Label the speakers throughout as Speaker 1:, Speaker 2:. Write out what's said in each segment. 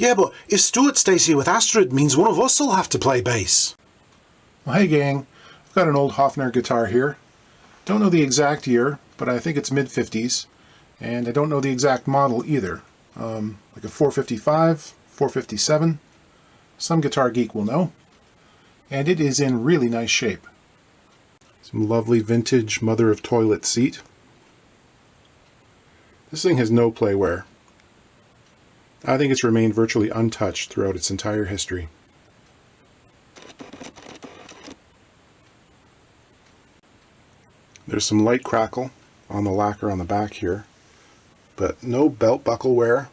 Speaker 1: Yeah, but if Stuart stays here with Astrid, it means one of us will have to play bass.
Speaker 2: Well, hey gang, I've got an old Hofner guitar here. Don't know the exact year, but I think it's mid-50s. And I don't know the exact model either. Like a 455, 457. Some guitar geek will know. And it is in really nice shape. Some lovely vintage mother of toilet seat. This thing has no play wear. I think it's remained virtually untouched throughout its entire history. There's some light crackle on the lacquer on the back here, but no belt buckle wear.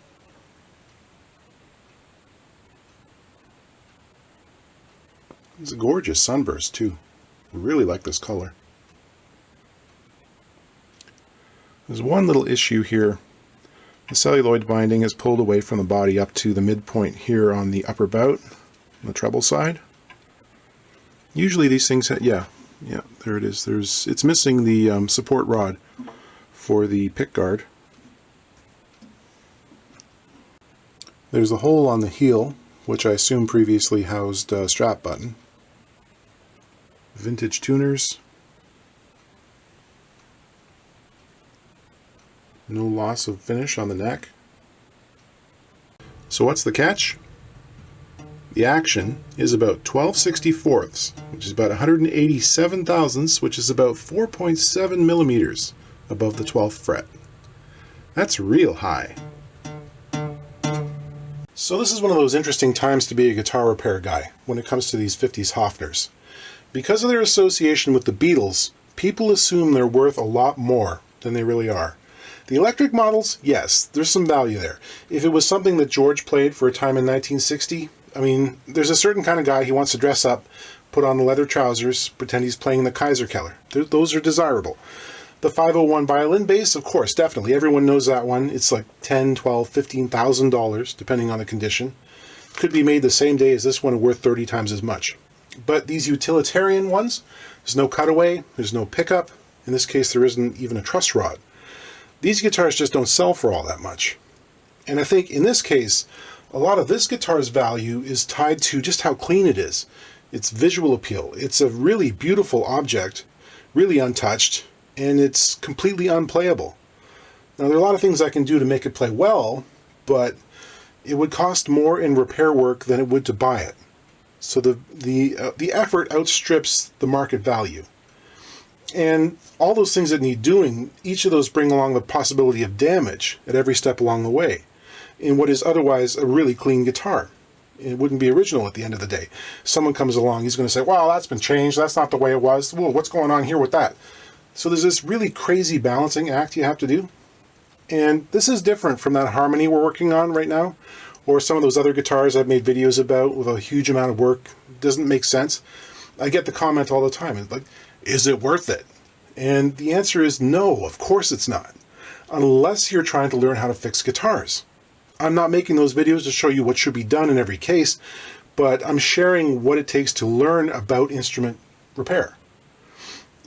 Speaker 2: It's a gorgeous sunburst too. I really like this color. There's one little issue here. The celluloid binding is pulled away from the body up to the midpoint here on the upper bout, on the treble side. Usually these things, yeah, there it is. It's missing the support rod for the pickguard. There's a hole on the heel, which I assume previously housed a strap button. Vintage tuners. No loss of finish on the neck. So what's the catch? The action is about 12/64ths, which is about 187 thousandths, which is about 4.7 millimeters above the 12th fret. That's real high. So this is one of those interesting times to be a guitar repair guy when it comes to these 50s Hofners. Because of their association with the Beatles, people assume they're worth a lot more than they really are. The electric models, yes, there's some value there. If it was something that George played for a time in 1960, I mean, there's a certain kind of guy, he wants to dress up, put on the leather trousers, pretend he's playing the Kaiserkeller. Those are desirable. The 501 violin bass, of course, definitely. Everyone knows that one. It's like $10, $12, $15,000, depending on the condition. Could be made the same day as this one and worth 30 times as much. But these utilitarian ones, there's no cutaway, there's no pickup. In this case, there isn't even a truss rod. These guitars just don't sell for all that much. And I think in this case, a lot of this guitar's value is tied to just how clean it is. Its visual appeal. It's a really beautiful object, really untouched, and it's completely unplayable. Now there are a lot of things I can do to make it play well, but it would cost more in repair work than it would to buy it. So the effort outstrips the market value. And all those things that need doing, each of those bring along the possibility of damage at every step along the way in what is otherwise a really clean guitar. It wouldn't be original at the end of the day. Someone comes along, he's going to say, well, that's been changed, that's not the way it was. Well, what's going on here with that? So there's this really crazy balancing act you have to do. And this is different from that harmony we're working on right now, or some of those other guitars I've made videos about with a huge amount of work. It doesn't make sense. I get the comment all the time. It's like, is it worth it? And the answer is no, of course it's not. Unless you're trying to learn how to fix guitars. I'm not making those videos to show you what should be done in every case, but I'm sharing what it takes to learn about instrument repair.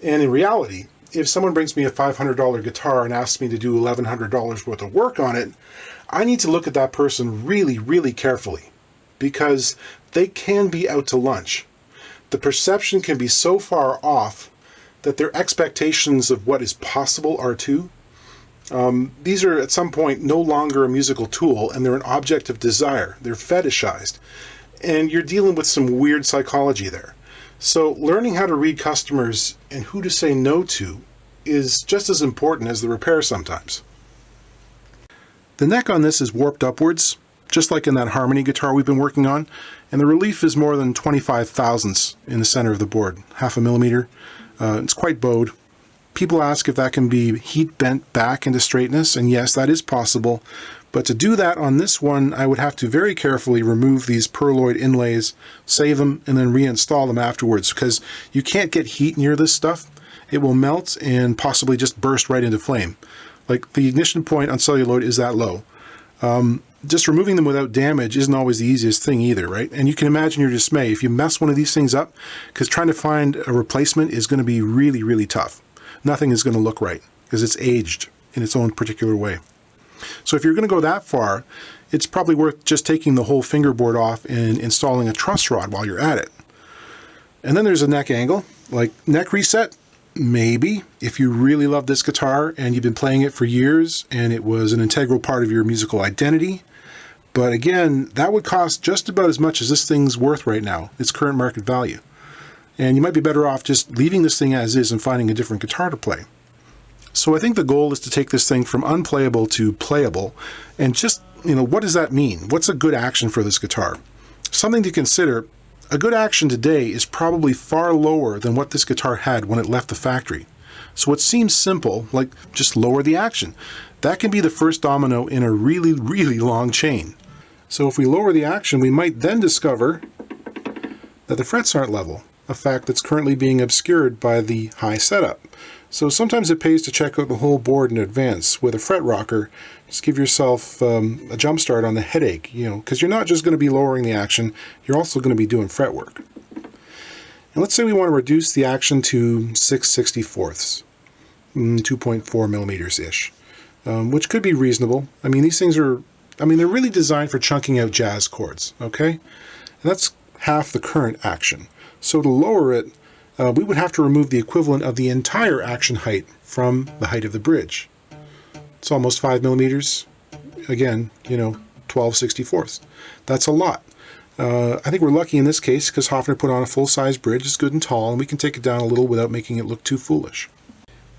Speaker 2: And in reality, if someone brings me a $500 guitar and asks me to do $1,100 worth of work on it, I need to look at that person really, really carefully, because they can be out to lunch. The perception can be so far off that their expectations of what is possible are too. These are at some point no longer a musical tool, and they're an object of desire. They're fetishized. And you're dealing with some weird psychology there. So learning how to read customers and who to say no to is just as important as the repair sometimes. The neck on this is warped upwards, just like in that harmony guitar we've been working on, and the relief is more than 25 thousandths in the center of the board, half a millimeter. It's quite bowed. People ask if that can be heat bent back into straightness, and yes, that is possible. But to do that on this one, I would have to very carefully remove these pearloid inlays, save them, and then reinstall them afterwards, because you can't get heat near this stuff. It will melt and possibly just burst right into flame. Like, the ignition point on celluloid is that low. Just removing them without damage isn't always the easiest thing either, right? And you can imagine your dismay if you mess one of these things up, because trying to find a replacement is going to be really, really tough. Nothing is going to look right, because it's aged in its own particular way. So if you're going to go that far, it's probably worth just taking the whole fingerboard off and installing a truss rod while you're at it. And then there's a neck angle, like neck reset, maybe, if you really love this guitar and you've been playing it for years and it was an integral part of your musical identity. But again, that would cost just about as much as this thing's worth right now, its current market value. And you might be better off just leaving this thing as is and finding a different guitar to play. So I think the goal is to take this thing from unplayable to playable. And just, what does that mean? What's a good action for this guitar? Something to consider, a good action today is probably far lower than what this guitar had when it left the factory. So what seems simple, like just lower the action, that can be the first domino in a really, really long chain. So if we lower the action, we might then discover that the frets aren't level, a fact that's currently being obscured by the high setup. So sometimes it pays to check out the whole board in advance. With a fret rocker, just give yourself a jump start on the headache, because you're not just going to be lowering the action, you're also going to be doing fret work. And let's say we want to reduce the action to 6/64ths, 2.4 millimeters-ish, which could be reasonable. I mean, these things are, they're really designed for chunking out jazz chords, okay? And that's half the current action. So to lower it, we would have to remove the equivalent of the entire action height from the height of the bridge. It's almost 5 millimeters. Again, 12/64ths. That's a lot. I think we're lucky in this case because Hofner put on a full-size bridge. It's good and tall, and we can take it down a little without making it look too foolish.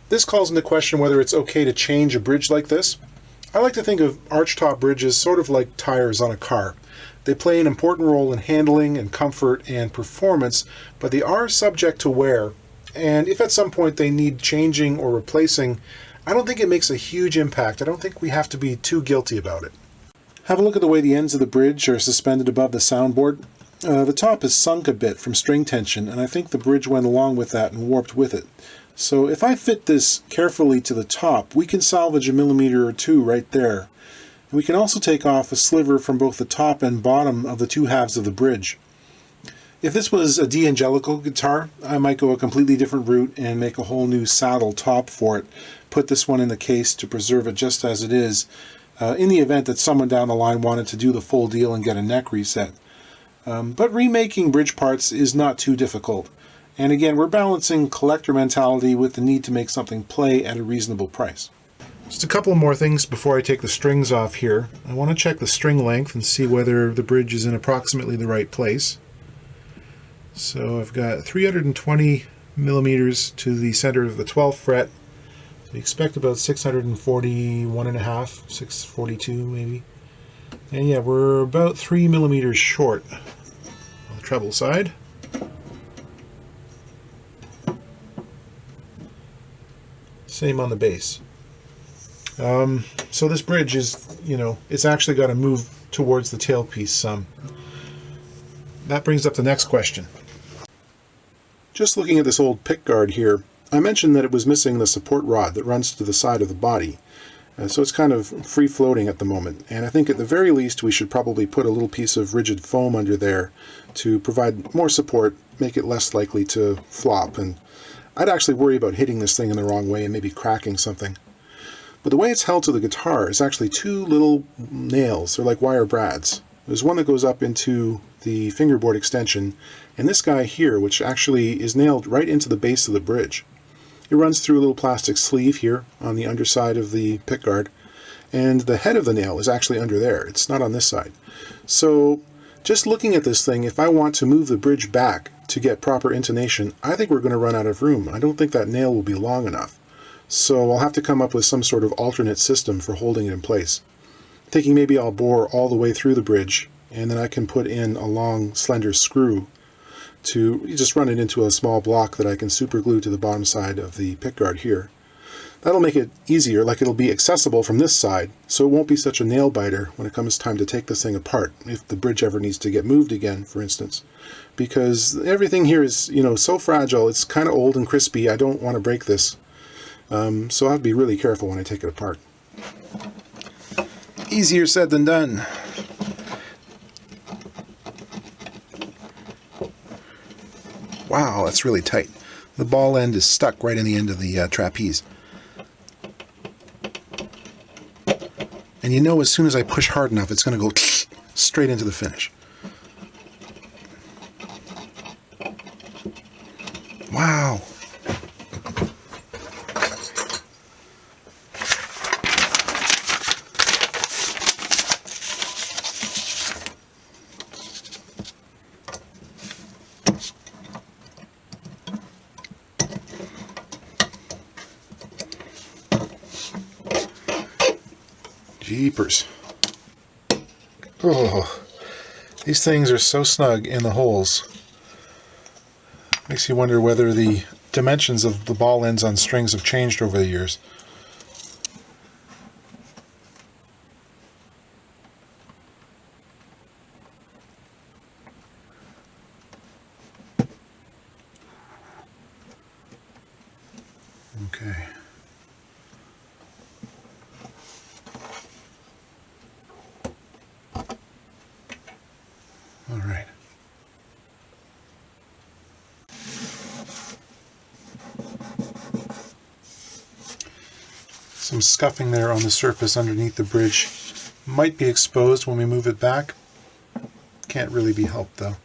Speaker 2: This calls into question whether it's okay to change a bridge like this. I like to think of archtop bridges sort of like tires on a car. They play an important role in handling and comfort and performance, but they are subject to wear. And if at some point they need changing or replacing, I don't think it makes a huge impact. I don't think we have to be too guilty about it. Have a look at the way the ends of the bridge are suspended above the soundboard. The top is sunk a bit from string tension, and I think the bridge went along with that and warped with it. So if I fit this carefully to the top, we can salvage a millimeter or two right there. We can also take off a sliver from both the top and bottom of the two halves of the bridge. If this was a D'Angelico guitar, I might go a completely different route and make a whole new saddle top for it, put this one in the case to preserve it just as it is, in the event that someone down the line wanted to do the full deal and get a neck reset. But remaking bridge parts is not too difficult. And again, we're balancing collector mentality with the need to make something play at a reasonable price. Just a couple more things before I take the strings off here. I want to check the string length and see whether the bridge is in approximately the right place. So I've got 320 millimeters to the center of the 12th fret. We expect about 641.5, 642 maybe. And yeah, we're about 3 millimeters short on the treble side. Same on the bass. So this bridge is, it's actually got to move towards the tailpiece some. That brings up the next question. Just looking at this old pickguard here, I mentioned that it was missing the support rod that runs to the side of the body. So it's kind of free floating at the moment. And I think at the very least we should probably put a little piece of rigid foam under there to provide more support, make it less likely to flop. And I'd actually worry about hitting this thing in the wrong way and maybe cracking something. But the way it's held to the guitar is actually two little nails. They're like wire brads. There's one that goes up into the fingerboard extension, and this guy here, which actually is nailed right into the base of the bridge. It runs through a little plastic sleeve here on the underside of the pickguard, and the head of the nail is actually under there. It's not on this side. So just looking at this thing, if I want to move the bridge back to get proper intonation, I think we're going to run out of room. I don't think that nail will be long enough. So I'll have to come up with some sort of alternate system for holding it in place. Thinking maybe I'll bore all the way through the bridge, and then I can put in a long, slender screw to just run it into a small block that I can super glue to the bottom side of the pickguard here. That'll make it easier, like it'll be accessible from this side, so it won't be such a nail biter when it comes time to take this thing apart, if the bridge ever needs to get moved again, for instance. Because everything here is, so fragile, it's kind of old and crispy, I don't want to break this. So I have to be really careful when I take it apart. Easier said than done. Wow, that's really tight. The ball end is stuck right in the end of the trapeze.
Speaker 1: And you know as soon as I push hard enough, it's going to go straight into the finish. Wow. Jeepers. Oh, these things are so snug in the holes. Makes you wonder whether the dimensions of the ball ends on strings have changed over the years. Okay. All right. Some scuffing there on the surface underneath the bridge. Might be exposed when we move it back. Can't really be helped though.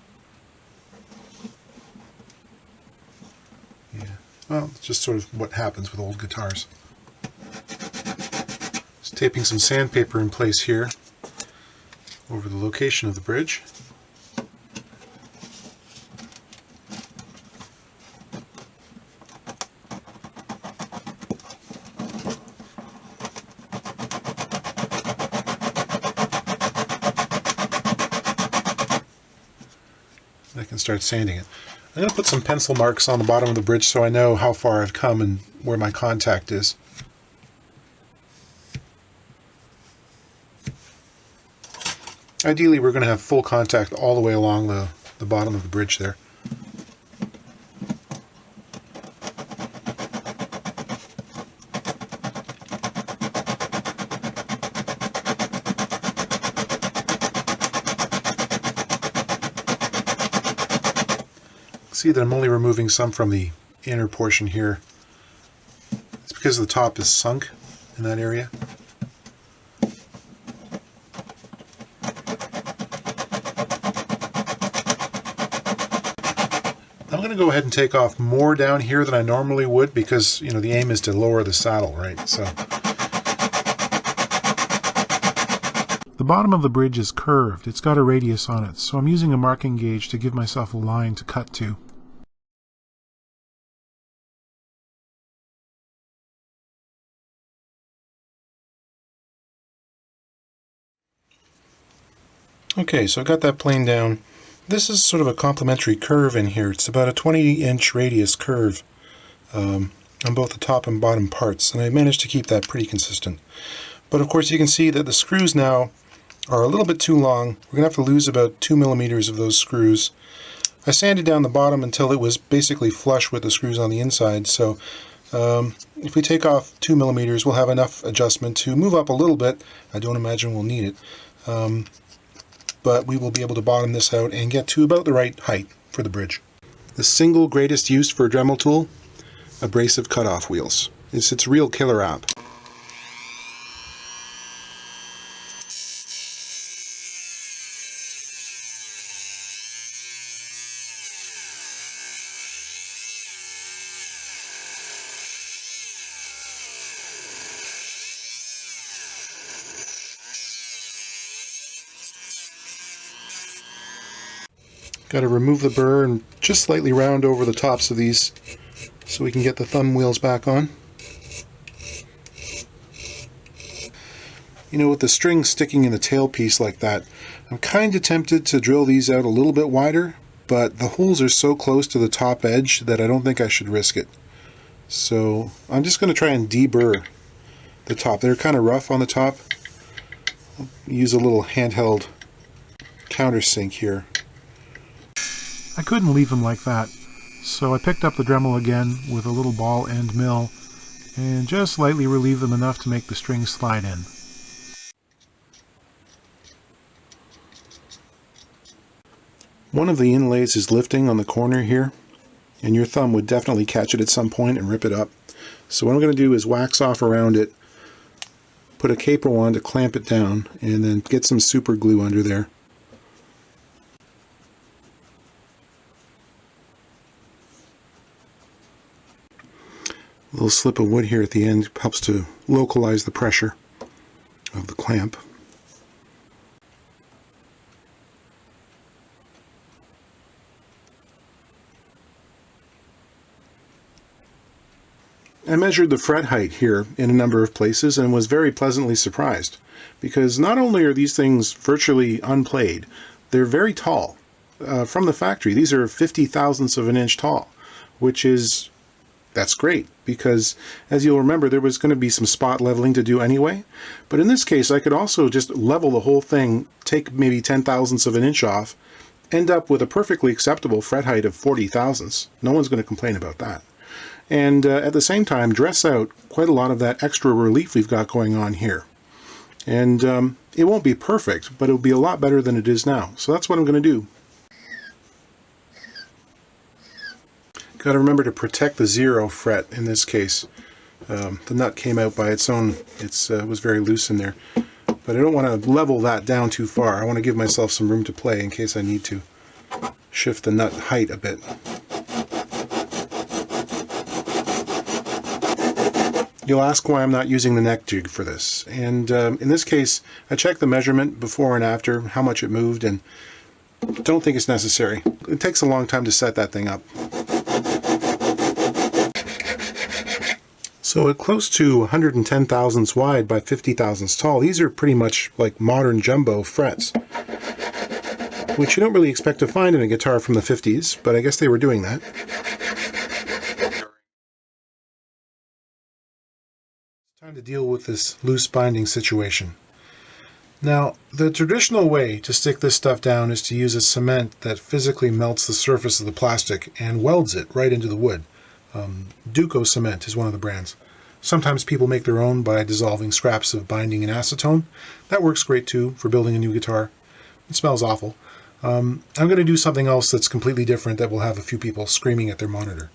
Speaker 1: Yeah. Well, it's just sort of what happens with old guitars. Just taping some sandpaper in place here over the location of the bridge. I can start sanding it. I'm going to put some pencil marks on the bottom of the bridge so I know how far I've come and where my contact is. Ideally, we're going to have full contact all the way along the bottom of the bridge there. See that I'm only removing some from the inner portion here. It's because the top is sunk in that area. I'm going to go ahead and take off more down here than I normally would because, you know, the aim is to lower the saddle, right? So the bottom of the bridge is curved. It's got a radius on it, so I'm using a marking gauge to give myself a line to cut to. Okay, so I got that plane down. This is sort of a complementary curve in here. It's about a 20-inch radius curve on both the top and bottom parts, and I managed to keep that pretty consistent. But of course you can see that the screws now are a little bit too long. We're going to have to lose about 2 millimeters of those screws. I sanded down the bottom until it was basically flush with the screws on the inside, so if we take off 2 millimeters, we'll have enough adjustment to move up a little bit. I don't imagine we'll need it. But we will be able to bottom this out and get to about the right height for the bridge. The single greatest use for a Dremel tool, abrasive cutoff wheels. It's its real killer app. Got to remove the burr and just slightly round over the tops of these so we can get the thumb wheels back on. You know, with the string sticking in the tailpiece like that, I'm kind of tempted to drill these out a little bit wider, but the holes are so close to the top edge that I don't think I should risk it. So I'm just going to try and deburr the top. They're kind of rough on the top. I'll use a little handheld countersink here. I couldn't leave them like that, so I picked up the Dremel again with a little ball end mill and just slightly relieved them enough to make the string slide in. One of the inlays is lifting on the corner here, and your thumb would definitely catch it at some point and rip it up. So what I'm going to do is wax off around it put a capo on to clamp it down, and then get some super glue under there. A little slip of wood here at the end helps to localize the pressure of the clamp. I measured the fret height here in a number of places and was very pleasantly surprised, because not only are these things virtually unplayed, they're very tall. From the factory, these are 50 thousandths of an inch tall, that's great, because as you'll remember, there was going to be some spot leveling to do anyway. But in this case, I could also just level the whole thing, take maybe 10 thousandths of an inch off, end up with a perfectly acceptable fret height of 40 thousandths. No one's going to complain about that. And at the same time, dress out quite a lot of that extra relief we've got going on here. And it won't be perfect, but it'll be a lot better than it is now. So that's what I'm going to do. Got to remember to protect the 0 fret in this case. The nut came out by its own. It was very loose in there. But I don't want to level that down too far. I want to give myself some room to play in case I need to shift the nut height a bit. You'll ask why I'm not using the neck jig for this. And in this case, I checked the measurement before and after, how much it moved, and don't think it's necessary. It takes a long time to set that thing up. So at close to 110 thousandths wide by 50 thousandths tall, these are pretty much like modern jumbo frets, which you don't really expect to find in a guitar from the 50s, but I guess they were doing that. Time to deal with this loose binding situation. Now, the traditional way to stick this stuff down is to use a cement that physically melts the surface of the plastic and welds it right into the wood. Duco cement is one of the brands. Sometimes people make their own by dissolving scraps of binding in acetone. That works great too for building a new guitar. It smells awful. I'm going to do something else that's completely different that will have a few people screaming at their monitor.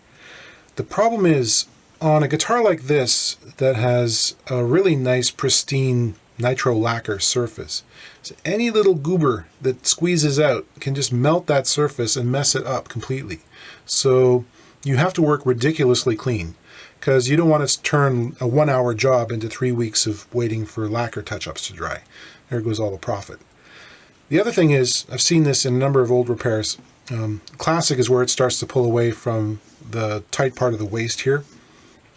Speaker 1: The problem is, on a guitar like this that has a really nice pristine nitro lacquer surface, so any little goober that squeezes out can just melt that surface and mess it up completely. So you have to work ridiculously clean, because you don't want to turn a 1-hour job into 3 weeks of waiting for lacquer touch-ups to dry. There goes all the profit. The other thing is, I've seen this in a number of old repairs. Classic is where it starts to pull away from the tight part of the waist here.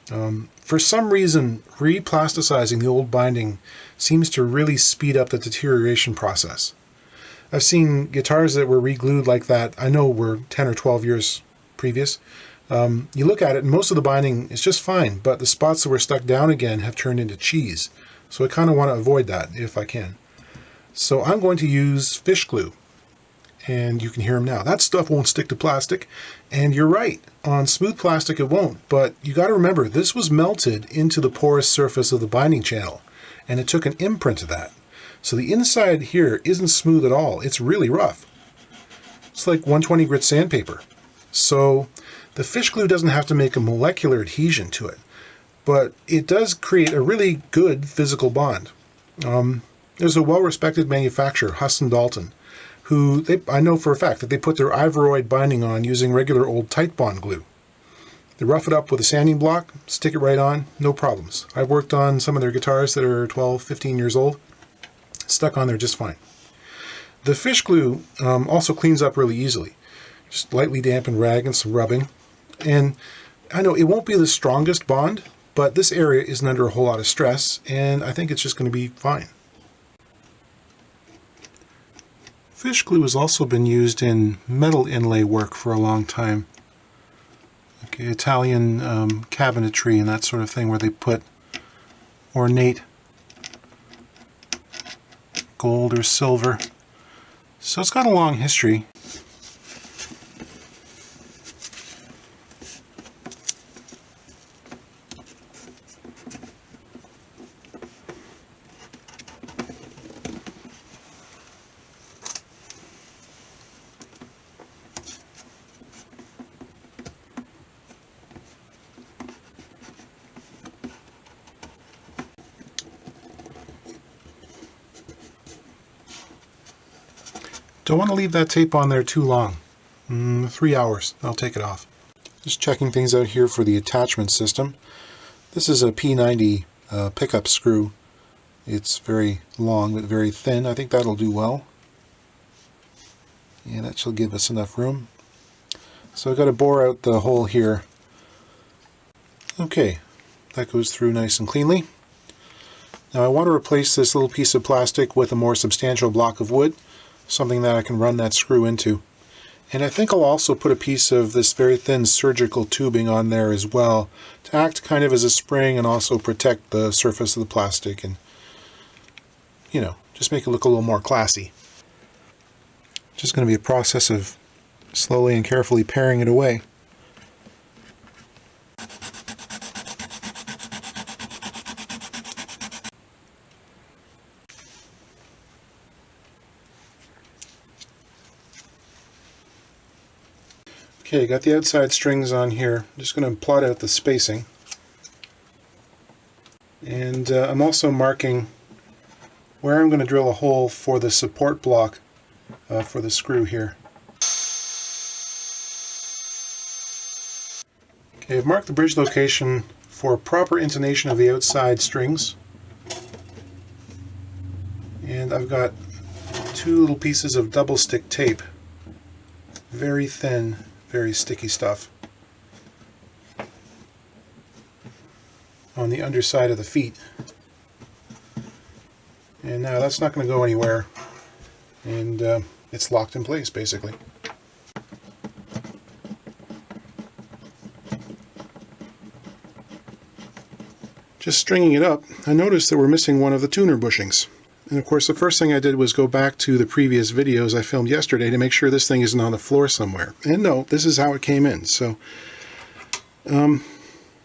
Speaker 1: For some reason, replasticizing the old binding seems to really speed up the deterioration process. I've seen guitars that were re-glued like that, I know were 10 or 12 years previous. You look at it and most of the binding is just fine, but the spots that were stuck down again have turned into cheese. So I kind of want to avoid that if I can. So I'm going to use fish glue. And you can hear them now. That stuff won't stick to plastic. And you're right, on smooth plastic it won't. But you got to remember, this was melted into the porous surface of the binding channel. And it took an imprint of that. So the inside here isn't smooth at all. It's really rough. It's like 120 grit sandpaper. So the fish glue doesn't have to make a molecular adhesion to it. But it does create a really good physical bond. There's a well-respected manufacturer, Huston Dalton, who I know for a fact that they put their Ivoroid binding on using regular old tight bond glue. They rough it up with a sanding block, stick it right on, no problems. I've worked on some of their guitars that are 12, 15 years old, stuck on there just fine. The fish glue also cleans up really easily. Just lightly dampen rag and some rubbing. And I know it won't be the strongest bond, but this area isn't under a whole lot of stress, and I think it's just going to be fine. Fish glue has also been used in metal inlay work for a long time. Like Italian cabinetry and that sort of thing, where they put ornate gold or silver. So it's got a long history. Don't want to leave that tape on there too long. 3 hours, I'll take it off. Just checking things out here for the attachment system. This is a P90 pickup screw. It's very long but very thin. I think that'll do well. And that should give us enough room. So I've got to bore out the hole here. Okay, that goes through nice and cleanly. Now I want to replace this little piece of plastic with a more substantial block of wood, something that I can run that screw into. And I think I'll also put a piece of this very thin surgical tubing on there as well to act kind of as a spring and also protect the surface of the plastic and, you know, just make it look a little more classy. Just going to be a process of slowly and carefully paring it away. Okay, got the outside strings on here. I'm just going to plot out the spacing. And I'm also marking where I'm going to drill a hole for the support block for the screw here. Okay, I've marked the bridge location for proper intonation of the outside strings. And I've got 2 little pieces of double stick tape. Very thin, very sticky stuff on the underside of the feet. And now that's not going to go anywhere, and it's locked in place basically. Just stringing it up, I noticed that we're missing one of the tuner bushings. And of course the first thing I did was go back to the previous videos I filmed yesterday to make sure this thing isn't on the floor somewhere. And no, this is how it came in. So,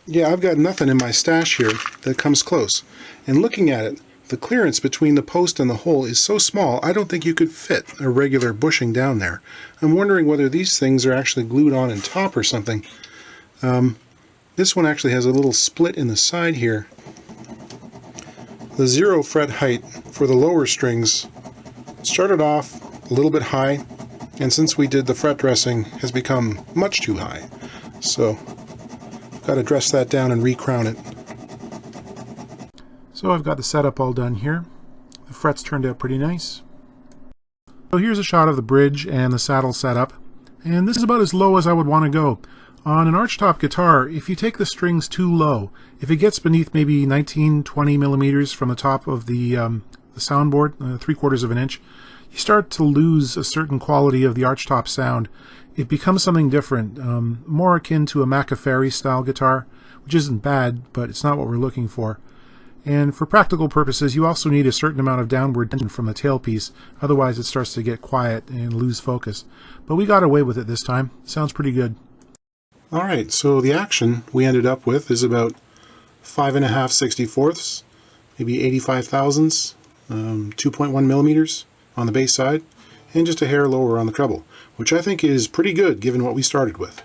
Speaker 1: yeah, I've got nothing in my stash here that comes close. And looking at it, the clearance between the post and the hole is so small, I don't think you could fit a regular bushing down there. I'm wondering whether these things are actually glued on top or something. This one actually has a little split in the side here. The 0 fret height for the lower strings started off a little bit high, and since we did the fret dressing has become much too high. So I've got to dress that down and recrown it. So I've got the setup all done here. The frets turned out pretty nice. So here's a shot of the bridge and the saddle setup, and this is about as low as I would want to go. On an archtop guitar, if you take the strings too low, if it gets beneath maybe 19-20 millimeters from the top of the soundboard, 3/4 of an inch, you start to lose a certain quality of the archtop sound. It becomes something different, more akin to a Macaferry style guitar, which isn't bad, but it's not what we're looking for. And for practical purposes, you also need a certain amount of downward tension from the tailpiece, otherwise it starts to get quiet and lose focus. But we got away with it this time. Sounds pretty good. Alright, so the action we ended up with is about 5.5 64ths, maybe 85 thousandths, 2.1 millimeters on the bass side, and just a hair lower on the treble, which I think is pretty good given what we started with.